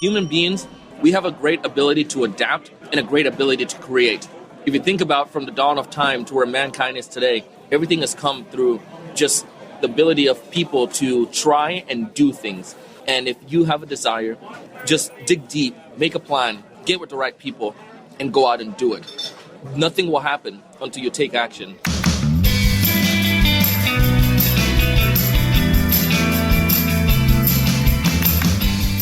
Human beings, we have a great ability to adapt and a great ability to create. If you think about from the dawn of time to where mankind is today, everything has come through just the ability of people to try and do things. And if you have a desire, just dig deep, make a plan, get with the right people, and go out and do it. Nothing will happen until you take action.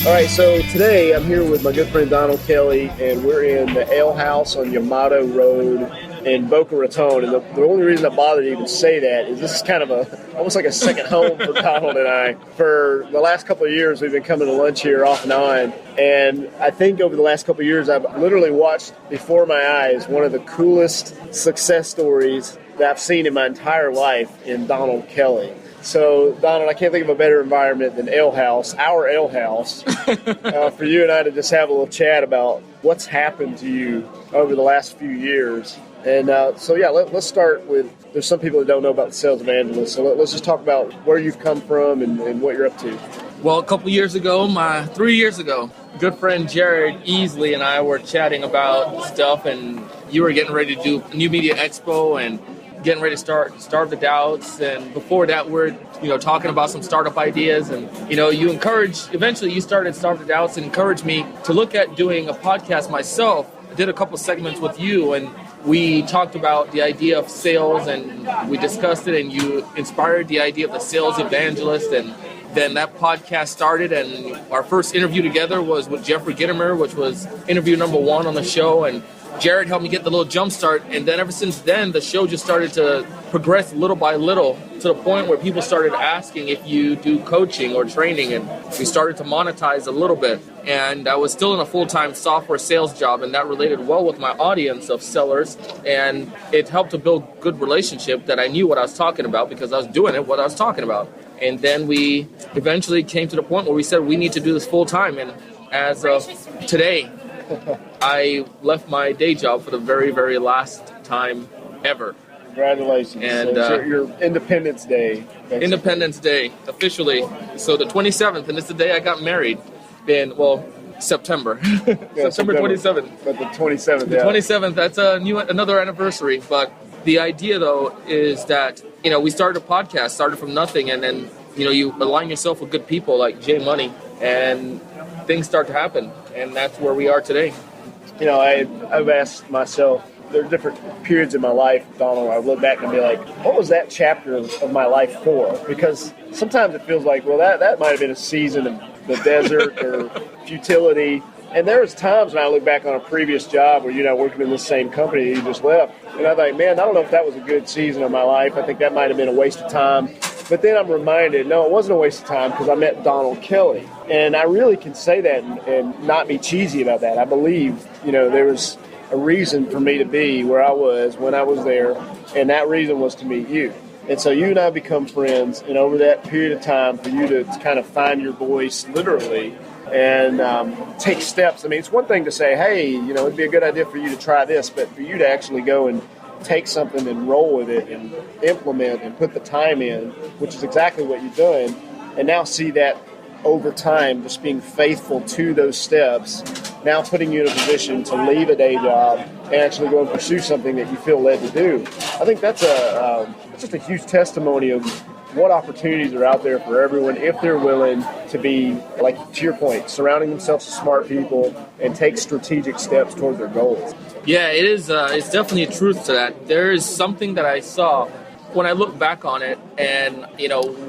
All right, so today I'm here with my good friend Donald Kelly, and we're in the Ale House on Yamato Road in Boca Raton. And the only reason I bothered to even say that is this is kind of almost like a second home for Donald and I. For the last couple of years, we've been coming to lunch here off and on. And I think over the last couple of years, I've literally watched before my eyes one of the coolest success stories that I've seen in my entire life in Donald Kelly. So, Donald, I can't think of a better environment than Ale House, our Ale House, for you and I to just have a little chat about what's happened to you over the last few years. And let's start with, there's some people that don't know about the Sales Evangelist, so let's just talk about where you've come from and what you're up to. Well, a couple years ago, 3 years ago, good friend Jared Easley and I were chatting about stuff, and you were getting ready to do New Media Expo and getting ready to Starve the Doubts, and before that we're talking about some startup ideas, and eventually you started Starve the Doubts and encouraged me to look at doing a podcast myself. I did a couple segments with you, and we talked about the idea of sales, and we discussed it, and you inspired the idea of the Sales Evangelist, and then that podcast started, and our first interview together was with Jeffrey Gittimer, which was interview number 1 on the show, and Jared helped me get the little jump start, and then ever since then, the show just started to progress little by little to the point where people started asking if you do coaching or training, and we started to monetize a little bit. And I was still in a full-time software sales job, and that related well with my audience of sellers, and it helped to build good relationship that I knew what I was talking about because I was doing it, what I was talking about. And then we eventually came to the point where we said we need to do this full-time, and as of today, I left my day job for the very, very last time ever. Congratulations. And so it's your Independence Day. Basically. Independence Day, officially. So the 27th, and it's the day I got married in, September. Yeah, September 27th. But the 27th, The 27th, that's another anniversary. But the idea, though, is that, we started a podcast, started from nothing, and then, you align yourself with good people like Jay Money, and things start to happen, and that's where we are today. I've asked myself, there are different periods in my life, Donald, I look back and be like, what was that chapter of my life for? Because sometimes it feels like, well, that might have been a season of the desert or futility. And there's times when I look back on a previous job where, working in the same company that you just left, and I think, man, I don't know if that was a good season of my life. I think that might have been a waste of time. But then I'm reminded, no, it wasn't a waste of time because I met Donald Kelly. And I really can say that and not be cheesy about that. I believe, there was a reason for me to be where I was when I was there, and that reason was to meet you. And so you and I become friends, and over that period of time for you to kind of find your voice literally and take steps. I mean, it's one thing to say, hey, it'd be a good idea for you to try this, but for you to actually go and take something and roll with it and implement and put the time in, which is exactly what you're doing, and now see that over time, just being faithful to those steps, now putting you in a position to leave a day job and actually go and pursue something that you feel led to do. I think that's just a huge testimony of what opportunities are out there for everyone if they're willing to be, like to your point, surrounding themselves with smart people and take strategic steps toward their goals. Yeah, it is. It's definitely a truth to that. There is something that I saw when I look back on it, and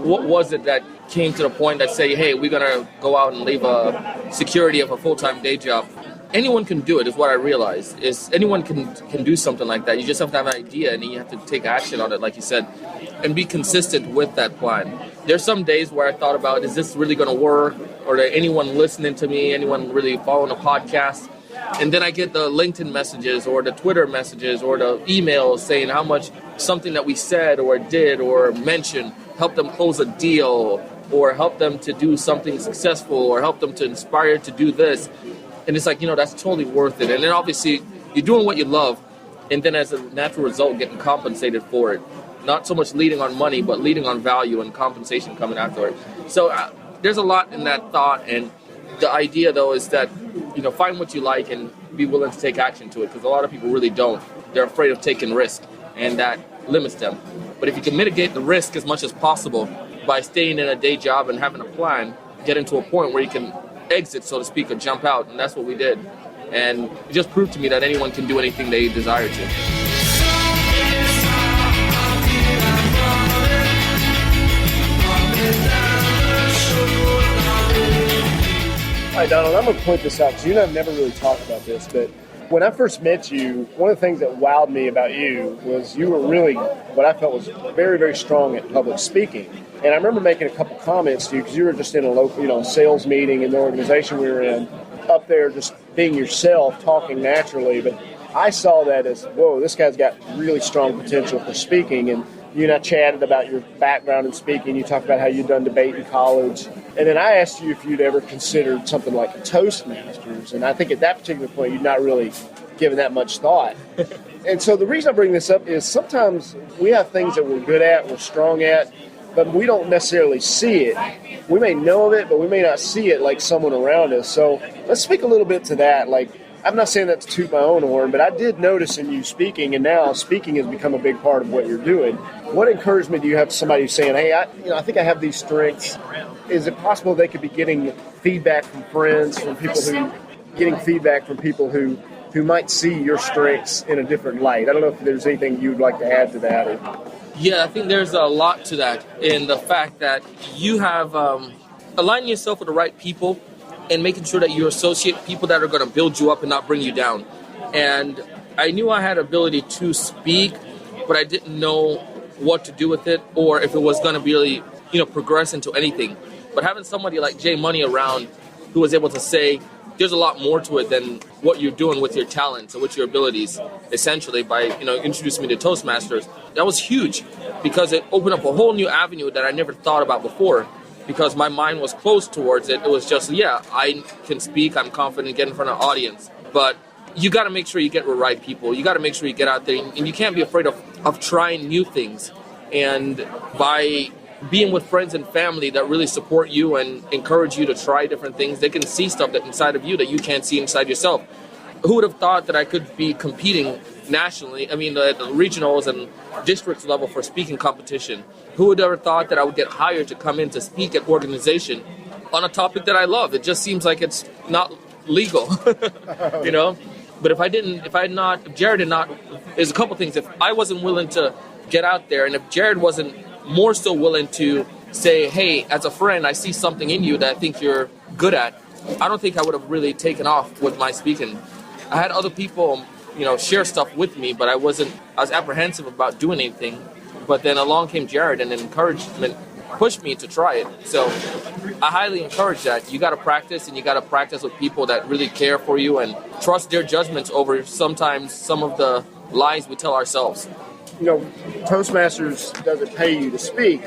what was it that came to the point that say, hey, we're gonna go out and leave a security of a full-time day job. Anyone can do it, is what I realized. Is anyone can do something like that. You just have to have an idea, and then you have to take action on it, like you said, and be consistent with that plan. There's some days where I thought about, is this really going to work? Or anyone listening to me, anyone really following a podcast? And then I get the LinkedIn messages or the Twitter messages or the emails saying how much something that we said or did or mentioned helped them close a deal or help them to do something successful or help them to inspire to do this. And it's like, that's totally worth it. And then obviously you're doing what you love, and then as a natural result, getting compensated for it. Not so much leading on money, but leading on value and compensation coming after it. So there's a lot in that thought. And The idea, though, is that, find what you like and be willing to take action to it, because a lot of people really don't. They're afraid of taking risk, and that limits them. But if you can mitigate the risk as much as possible by staying in a day job and having a plan, getting to a point where you can exit, so to speak, or jump out, and that's what we did. And it just proved to me that anyone can do anything they desire to. All right, Donald, I'm going to point this out because you and I have never really talked about this, but when I first met you, one of the things that wowed me about you was you were really what I felt was very, very strong at public speaking. And I remember making a couple comments to you because you were just in a local, sales meeting in the organization we were in, up there just being yourself, talking naturally. But I saw that as, whoa, this guy's got really strong potential for speaking. And you and I chatted about your background in speaking. You talked about how you'd done debate in college. And then I asked you if you'd ever considered something like a Toastmasters. And I think at that particular point, you'd not really given that much thought. And so the reason I bring this up is sometimes we have things that we're good at, we're strong at, but we don't necessarily see it. We may know of it, but we may not see it like someone around us. So let's speak a little bit to that. Like, I'm not saying that to toot my own horn, but I did notice in you speaking, and now speaking has become a big part of what you're doing. What encouragement do you have to somebody who's saying, hey, I think I have these strengths? Is it possible they could be getting feedback from friends, from people who might see your strengths in a different light? I don't know if there's anything you'd like to add to that. Yeah, I think there's a lot to that in the fact that you have aligning yourself with the right people and making sure that you associate people that are going to build you up and not bring you down. And I knew I had ability to speak, but I didn't know what to do with it or if it was going to really, progress into anything. But having somebody like Jay Money around who was able to say, there's a lot more to it than what you're doing with your talents and with your abilities, essentially, by, introducing me to Toastmasters. That was huge because it opened up a whole new avenue that I never thought about before because my mind was closed towards it. It was just, I can speak, I'm confident, get in front of an audience. But you got to make sure you get with the right people. You got to make sure you get out there, and you can't be afraid of trying new things. And by being with friends and family that really support you and encourage you to try different things, they can see stuff that inside of you that you can't see inside yourself. Who would have thought that I could be competing nationally, at the regionals and districts level for speaking competition? Who would have ever thought that I would get hired to come in to speak at organization on a topic that I love? It just seems like it's not legal, But if Jared had not, there's a couple things. If I wasn't willing to get out there, and if Jared wasn't more so willing to say, hey, as a friend, I see something in you that I think you're good at, I don't think I would have really taken off with my speaking. I had other people, share stuff with me, but I was apprehensive about doing anything. But then along came Jared, and encouragement pushed me to try it. So I highly encourage that. You got to practice, and you got to practice with people that really care for you and trust their judgments over sometimes some of the lies we tell ourselves. Toastmasters doesn't pay you to speak,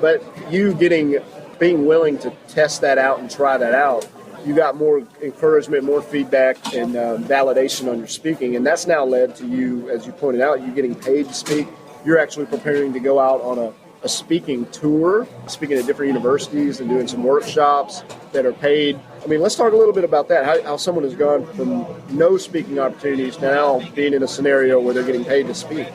but you being willing to test that out and try that out, you got more encouragement, more feedback, and validation on your speaking, and that's now led to you, as you pointed out, you getting paid to speak. You're actually preparing to go out on a speaking tour, speaking at different universities and doing some workshops that are paid. Let's talk a little bit about that, how someone has gone from no speaking opportunities to now being in a scenario where they're getting paid to speak.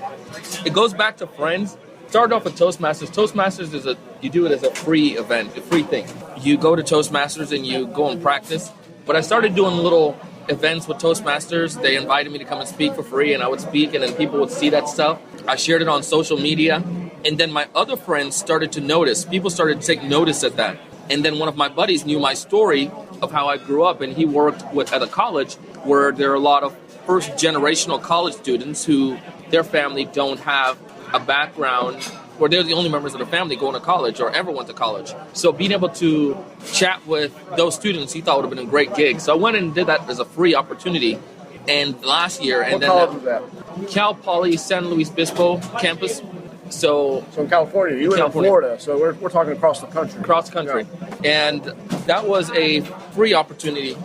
It goes back to friends. Started off with Toastmasters. Toastmasters you do it as a free event, a free thing. You go to Toastmasters and you go and practice. But I started doing little events with Toastmasters. They invited me to come and speak for free, and I would speak, and then people would see that stuff. I shared it on social media, and then my other friends started to notice. People started to take notice of that. And then one of my buddies knew my story of how I grew up, and he worked at a college where there are a lot of first-generational college students who their family don't have a background, or they're the only members of the family going to college or ever went to college. So being able to chat with those students, he thought would have been a great gig. So I went and did that as a free opportunity. And last year, what college was that? Cal Poly San Luis Obispo campus. So in California, you live in Florida, so we're talking across the country. Across the country. Yeah. And that was a free opportunity.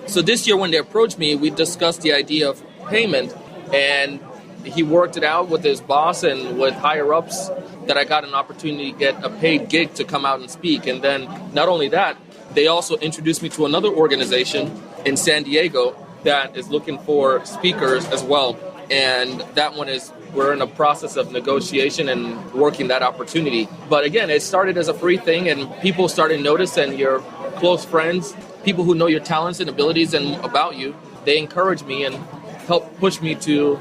So this year when they approached me, we discussed the idea of payment, and he worked it out with his boss and with higher-ups that I got an opportunity to get a paid gig to come out and speak. And then not only that, They also introduced me to another organization in San Diego that is looking for speakers as well. And that one we're in a process of negotiation and working that opportunity. But again, it started as a free thing, and people started noticing, your close friends, people who know your talents and abilities and about you, they encourage me and help push me to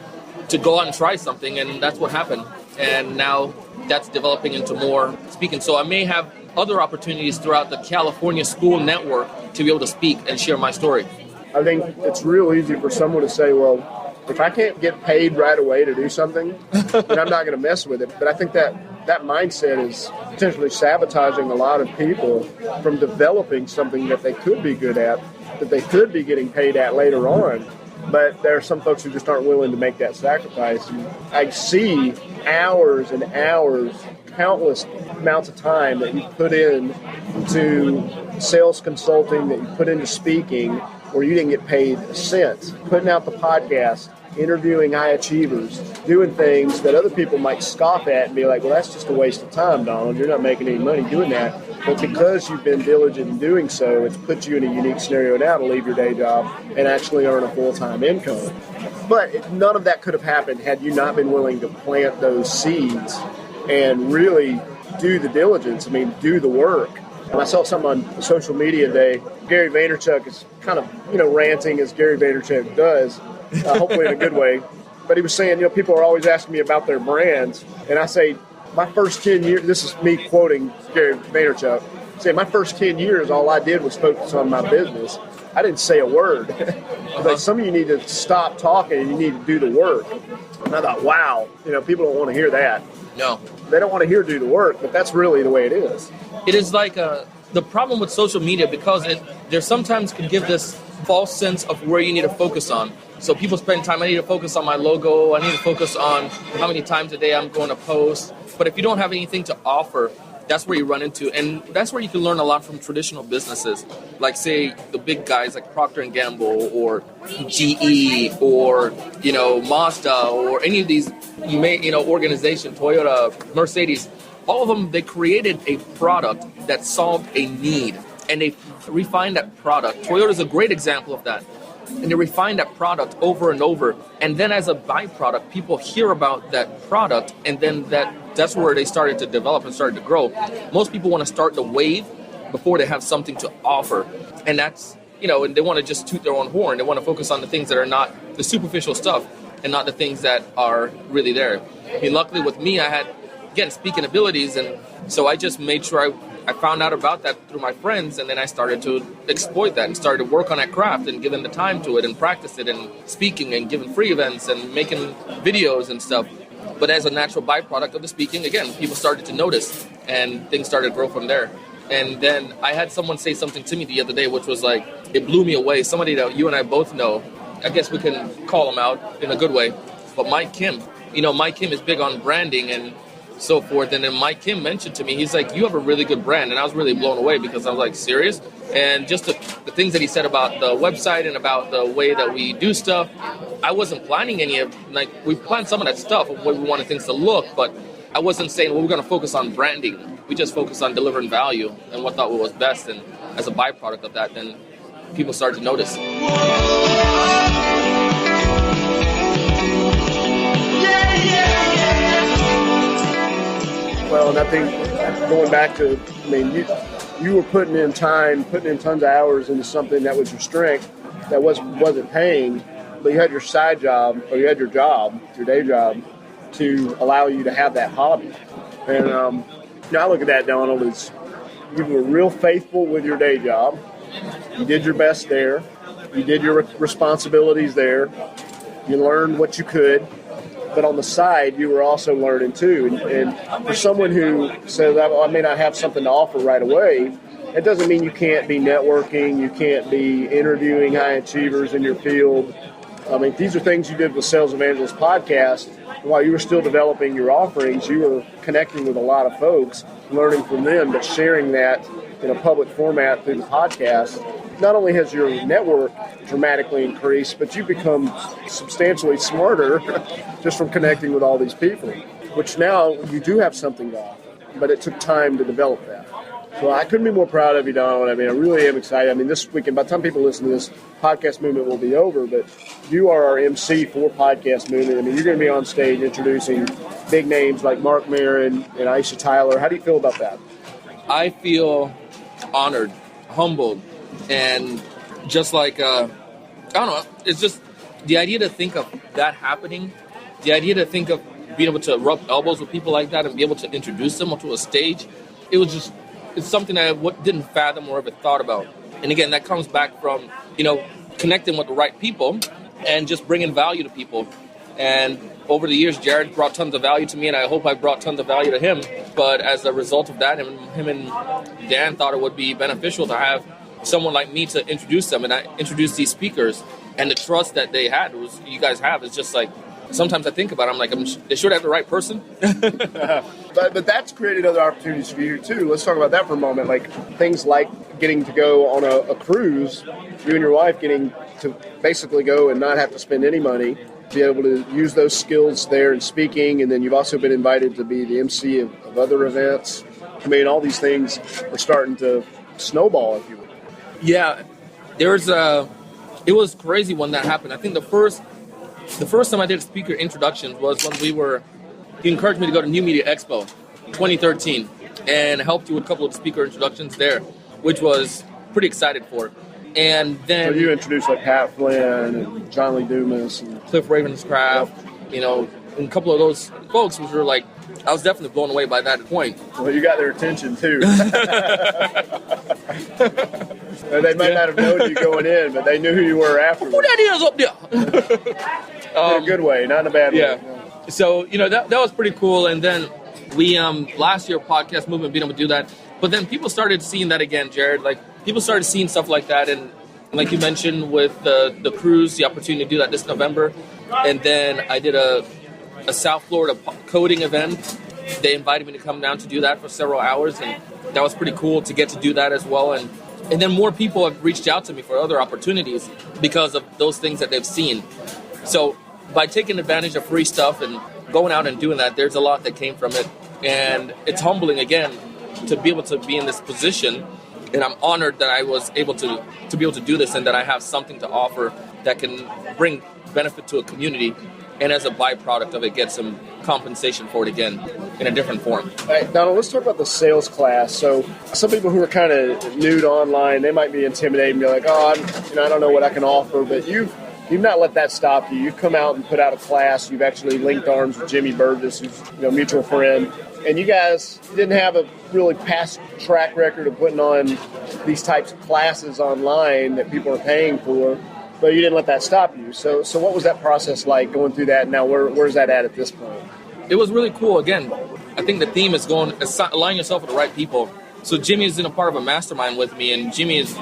go out and try something, and that's what happened. And now that's developing into more speaking. So I may have other opportunities throughout the California school network to be able to speak and share my story. I think it's real easy for someone to say, well, if I can't get paid right away to do something, then I'm not going to mess with it. But I think that mindset is potentially sabotaging a lot of people from developing something that they could be good at, that they could be getting paid at later on. But there are some folks who just aren't willing to make that sacrifice. And I see hours and hours, countless amounts of time that you put in to sales consulting, that you put into speaking, where you didn't get paid a cent. Putting out the podcast, interviewing high achievers, doing things that other people might scoff at and be like, well, that's just a waste of time, Donald. You're not making any money doing that. But because you've been diligent in doing so, it's put you in a unique scenario now to leave your day job and actually earn a full-time income. But none of that could have happened had you not been willing to plant those seeds and really do the diligence. I mean, do the work. And I saw something on social media today. Gary Vaynerchuk is kind of, ranting as Gary Vaynerchuk does, hopefully in a good way. But he was saying, people are always asking me about their brands. And I say, my first 10 years, this is me quoting Gary Vaynerchuk, saying my first 10 years, all I did was focus on my business. I didn't say a word. Like, some of you need to stop talking and you need to do the work. And I thought, wow, people don't want to hear that. No. They don't want to hear do the work, but that's really the way it is. It is like the problem with social media, because there sometimes can give this false sense of where you need to focus on. So people spend time, I need to focus on my logo, I need to focus on how many times a day I'm going to post. But if you don't have anything to offer, that's where you run into. And that's where you can learn a lot from traditional businesses. Like, say, the big guys like Procter & Gamble or GE or, Mazda or any of these, organization, Toyota, Mercedes. All of them, they created a product that solved a need. And they refined that product. Toyota is a great example of that. And they refined that product over and over. And then as a byproduct, people hear about that product, and then that's where they started to develop and started to grow. Most people want to start the wave before they have something to offer. And that's, and they want to just toot their own horn. They want to focus on the things that are not the superficial stuff and not the things that are really there. I mean, luckily with me, I had, again, speaking abilities, and so I just made sure I found out about that through my friends, and then I started to exploit that and started to work on that craft and giving the time to it and practice it and speaking and giving free events and making videos and stuff. But as a natural byproduct of the speaking, again, people started to notice and things started to grow from there. And then I had someone say something to me the other day, which was like, it blew me away. Somebody that you and I both know, I guess we can call him out in a good way, but Mike Kim. Mike Kim is big on branding and so forth. And then Mike Kim mentioned to me, he's like, you have a really good brand. And I was really blown away because I was like, serious? And just the things that he said about the website and about the way that we do stuff, I wasn't planning any of, we planned some of that stuff of what we wanted things to look, but I wasn't saying, well, we're going to focus on branding. We just focused on delivering value and what thought was best. And as a byproduct of that, then people started to notice. Well, and I think going back to, you were putting in tons of hours into something that was your strength, that wasn't paying, but you had your side job, or you had your day job, to allow you to have that hobby. And I look at that, Donald, as you were real faithful with your day job. You did your best there. You did your responsibilities there. You learned what you could. But on the side, you were also learning too. And for someone who says, I may not have something to offer right away, it doesn't mean you can't be networking, you can't be interviewing high achievers in your field. These are things you did with Sales Evangelist podcast. While you were still developing your offerings, you were connecting with a lot of folks, learning from them, but sharing that in a public format through the podcast. Not only has your network dramatically increased, but you've become substantially smarter just from connecting with all these people, which now you do have something to offer, but it took time to develop that. So I couldn't be more proud of you, Donald. I mean, I really am excited. I mean, this weekend, by the time people listen to this, podcast movement will be over, but you are our MC for podcast movement. I mean, you're going to be on stage introducing big names like Mark Maron and Aisha Tyler. How do you feel about that? I feel honored, humbled, and just like, I don't know, it's just the idea to think of that happening, the idea to think of being able to rub elbows with people like that and be able to introduce them onto a stage, it's something I didn't fathom or ever thought about. And again, that comes back from, connecting with the right people and just bringing value to people. And over the years, Jared brought tons of value to me, and I hope I brought tons of value to him. But as a result of that, him and Dan thought it would be beneficial to have someone like me to introduce them. And I introduced these speakers, and the trust that they had, you guys have, is just like, sometimes I think about it, I'm like, they should have the right person. But that's created other opportunities for you, too. Let's talk about that for a moment. Like things like getting to go on a cruise, you and your wife getting to basically go and not have to spend any money, be able to use those skills there in speaking, and then you've also been invited to be the MC of other events. I mean, all these things are starting to snowball, if you will. Yeah, it was crazy when that happened. I think the first time I did speaker introductions was when he encouraged me to go to New Media Expo 2013 and helped you with a couple of speaker introductions there, which was pretty excited for. And then... So you introduced like Pat Flynn and John Lee Dumas and Cliff Ravenscraft, and a couple of those folks which were like, I was definitely blown away by that point. Well, you got their attention too. And they might not have known you going in, but they knew who you were afterwards. Who that is up there? In a good way, not in a bad way. Yeah. So, that was pretty cool. And then we, last year, podcast movement, being able to do that. But then people started seeing that again, Jared. Like, people started seeing stuff like that. And like you mentioned with the cruise, the opportunity to do that this November. And then I did a South Florida coding event. They invited me to come down to do that for several hours. And that was pretty cool to get to do that as well. And then more people have reached out to me for other opportunities because of those things that they've seen. So by taking advantage of free stuff and going out and doing that, there's a lot that came from it. And it's humbling, again, to be able to be in this position. And I'm honored that I was able to be able to do this and that I have something to offer that can bring benefit to a community. And as a byproduct of it, get some compensation for it again in a different form. All right, Donald, let's talk about the sales class. So some people who are kind of new to online, they might be intimidated and be like, I don't know what I can offer. But you've not let that stop you. You've come out and put out a class. You've actually linked arms with Jimmy Burgess, who's a mutual friend. And you guys didn't have a really past track record of putting on these types of classes online that people are paying for. But you didn't let that stop you. So what was that process like going through that? Now, where's that at this point? It was really cool. Again, I think the theme is align yourself with the right people. So Jimmy is in a part of a mastermind with me, and Jimmy is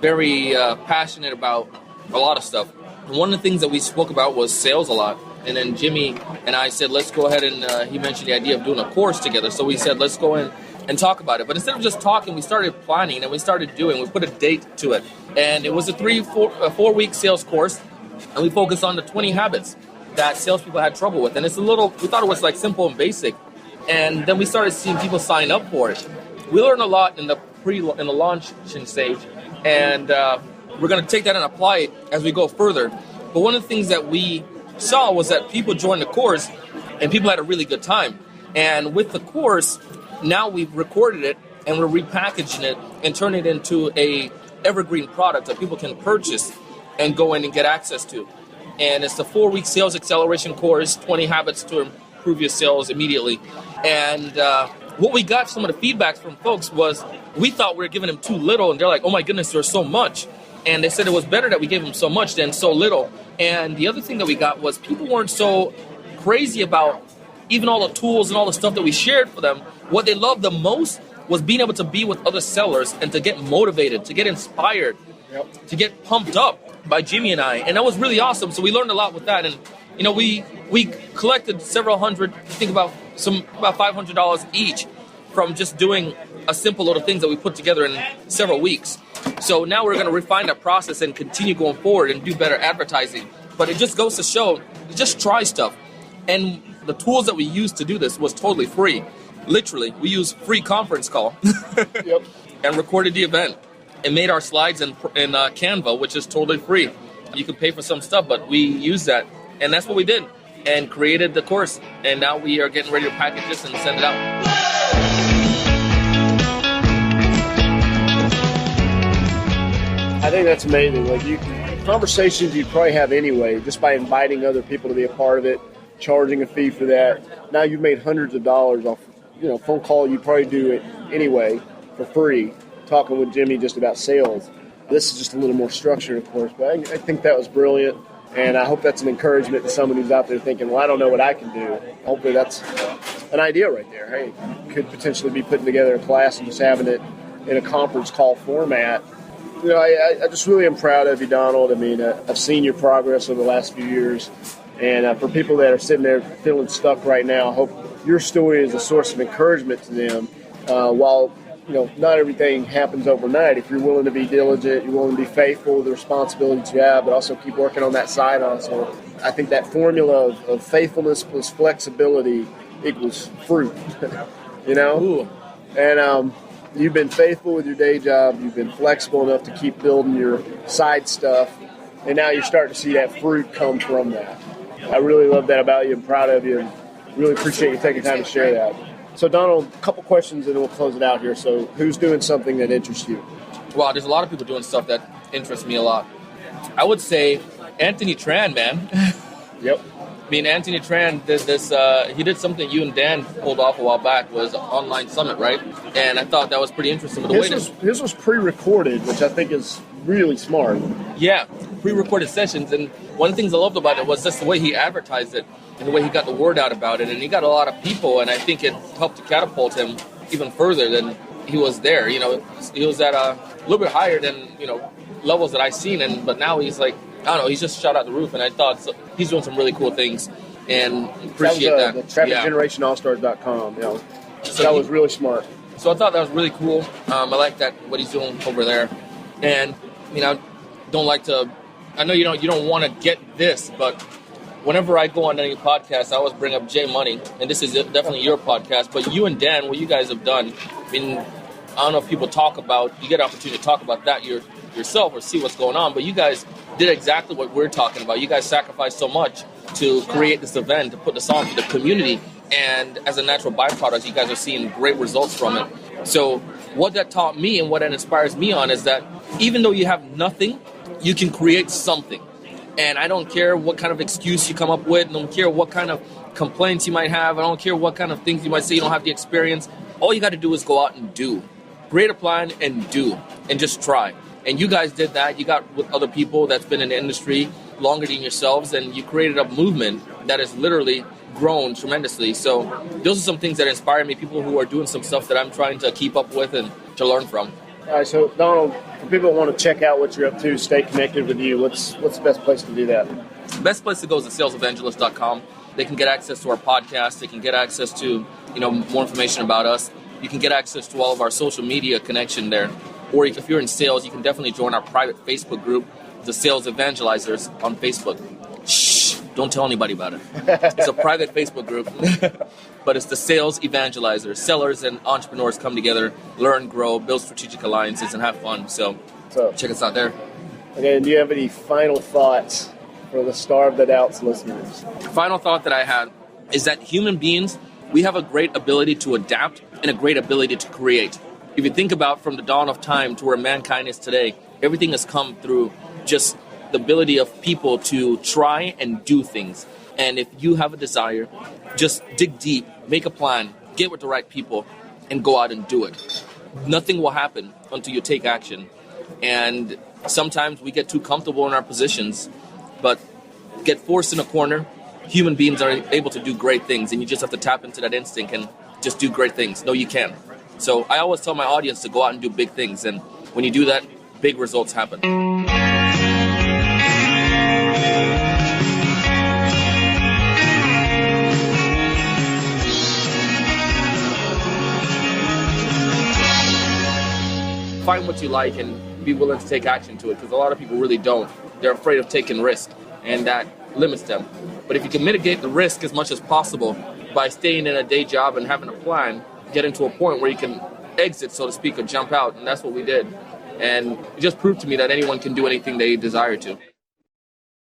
very passionate about a lot of stuff. And one of the things that we spoke about was sales a lot. And then Jimmy and I said, let's go ahead and he mentioned the idea of doing a course together. So we said, let's go in and talk about it. But instead of just talking, we started planning and we started doing. We put a date to it. And it was a 4-week sales course. And we focused on the 20 habits that salespeople had trouble with. And we thought it was like simple and basic. And then we started seeing people sign up for it. We learned a lot in the launching stage. And we're going to take that and apply it as we go further. But one of the things that we saw was that people joined the course and people had a really good time. And with the course, now we've recorded it and we're repackaging it and turning it into a evergreen product that people can purchase and go in and get access to. And it's the 4-week sales acceleration course, 20 habits to improve your sales immediately. And what we got, some of the feedbacks from folks was we thought we were giving them too little, and they're like, oh my goodness, there's so much. And they said it was better that we gave them so much than so little. And the other thing that we got was people weren't so crazy about even all the tools and all the stuff that we shared for them. What they loved the most was being able to be with other sellers and to get motivated, to get inspired, to get pumped up by Jimmy and I. And that was really awesome. So we learned a lot with that. And, we collected several hundred, I think about $500 each from just doing a simple little things that we put together in several weeks. So now we're going to refine that process and continue going forward and do better advertising. But it just goes to show, just try stuff. And the tools that we used to do this was totally free. Literally, we used free conference call Yep. and recorded the event and made our slides in Canva, which is totally free. You can pay for some stuff, but we used that. And that's what we did and created the course. And now we are getting ready to package this and send it out. I think that's amazing. Like conversations you'd probably have anyway, just by inviting other people to be a part of it, charging a fee for that. Now you've made hundreds of dollars off, phone call you probably do it anyway for free, talking with Jimmy just about sales. This is just a little more structured, of course, but I think that was brilliant, and I hope that's an encouragement to someone who's out there thinking, well, I don't know what I can do. Hopefully that's an idea right there. Hey, could potentially be putting together a class and just having it in a conference call format. I just really am proud of you, Donald. I mean, I've seen your progress over the last few years, and for people that are sitting there feeling stuck right now, I hope your story is a source of encouragement to them. While not everything happens overnight. If you're willing to be diligent, you're willing to be faithful with the responsibilities you have, but also keep working on that side hustle. I think that formula of faithfulness plus flexibility equals fruit. Ooh. And you've been faithful with your day job. You've been flexible enough to keep building your side stuff, and now you're starting to see that fruit come from that. I really love that about you. I'm proud of you, and really appreciate you taking time to share that. So, Donald, a couple questions and we'll close it out here. So, who's doing something that interests you? Wow, there's a lot of people doing stuff that interests me a lot. I would say Anthony Tran, man. Yep. I mean, Anthony Tran did this, he did something you and Dan pulled off a while back, was online summit, right? And I thought that was pretty interesting. His was pre-recorded, which I think is really smart. Yeah, pre-recorded sessions. And one of the things I loved about it was just the way he advertised it and the way he got the word out about it. And he got a lot of people, and I think it helped to catapult him even further than he was there. He was at a little bit higher than, levels that I've seen. But now he's like, I don't know, he's just shot out the roof. And I thought he's doing some really cool things and appreciate that. The TrafficGenerationAllStars.com. That was really smart. So I thought that was really cool. I like that, what he's doing over there. And, I don't like to, I know you don't want to get this, but whenever I go on any podcast, I always bring up J Money, and this is definitely your podcast, but you and Dan, what you guys have done, I don't know if people you get an opportunity to talk about that yourself or see what's going on, but you guys did exactly what we're talking about. You guys sacrificed so much to create this event, to put this on for the community, and as a natural byproduct, you guys are seeing great results from it. So what that taught me and what it inspires me on is that even though you have nothing, you can create something. And I don't care what kind of excuse you come up with. I don't care what kind of complaints you might have. I don't care what kind of things you might say you don't have the experience. All you got to do is go out and do. Create a plan and do. And just try. And you guys did that. You got with other people that's been in the industry longer than yourselves. And you created a movement that has literally grown tremendously. So those are some things that inspire me. People who are doing some stuff that I'm trying to keep up with and to learn from. All right, so Donald, for people who want to check out what you're up to, stay connected with you, what's the best place to do that? The best place to go is SalesEvangelist.com. They can get access to our podcast. They can get access to more information about us. You can get access to all of our social media connection there. Or if you're in sales, you can definitely join our private Facebook group, the Sales Evangelizers on Facebook. Shh, don't tell anybody about it. It's a private Facebook group. But it's the Sales Evangelizers. Sellers and entrepreneurs come together, learn, grow, build strategic alliances, and have fun. So check us out there. Okay, and do you have any final thoughts for the Starve the Doubts listeners? Final thought that I had is that human beings, we have a great ability to adapt and a great ability to create. If you think about from the dawn of time to where mankind is today, everything has come through just the ability of people to try and do things. And if you have a desire, just dig deep, make a plan, get with the right people, and go out and do it. Nothing will happen until you take action. And sometimes we get too comfortable in our positions, but get forced in a corner. Human beings are able to do great things, and you just have to tap into that instinct and just do great things. No, you can. So I always tell my audience to go out and do big things, and when you do that, big results happen. Find what you like and be willing to take action to it, because a lot of people really don't. They're afraid of taking risk, and that limits them. But if you can mitigate the risk as much as possible by staying in a day job and having a plan, getting to a point where you can exit, so to speak, or jump out, and that's what we did. And it just proved to me that anyone can do anything they desire to.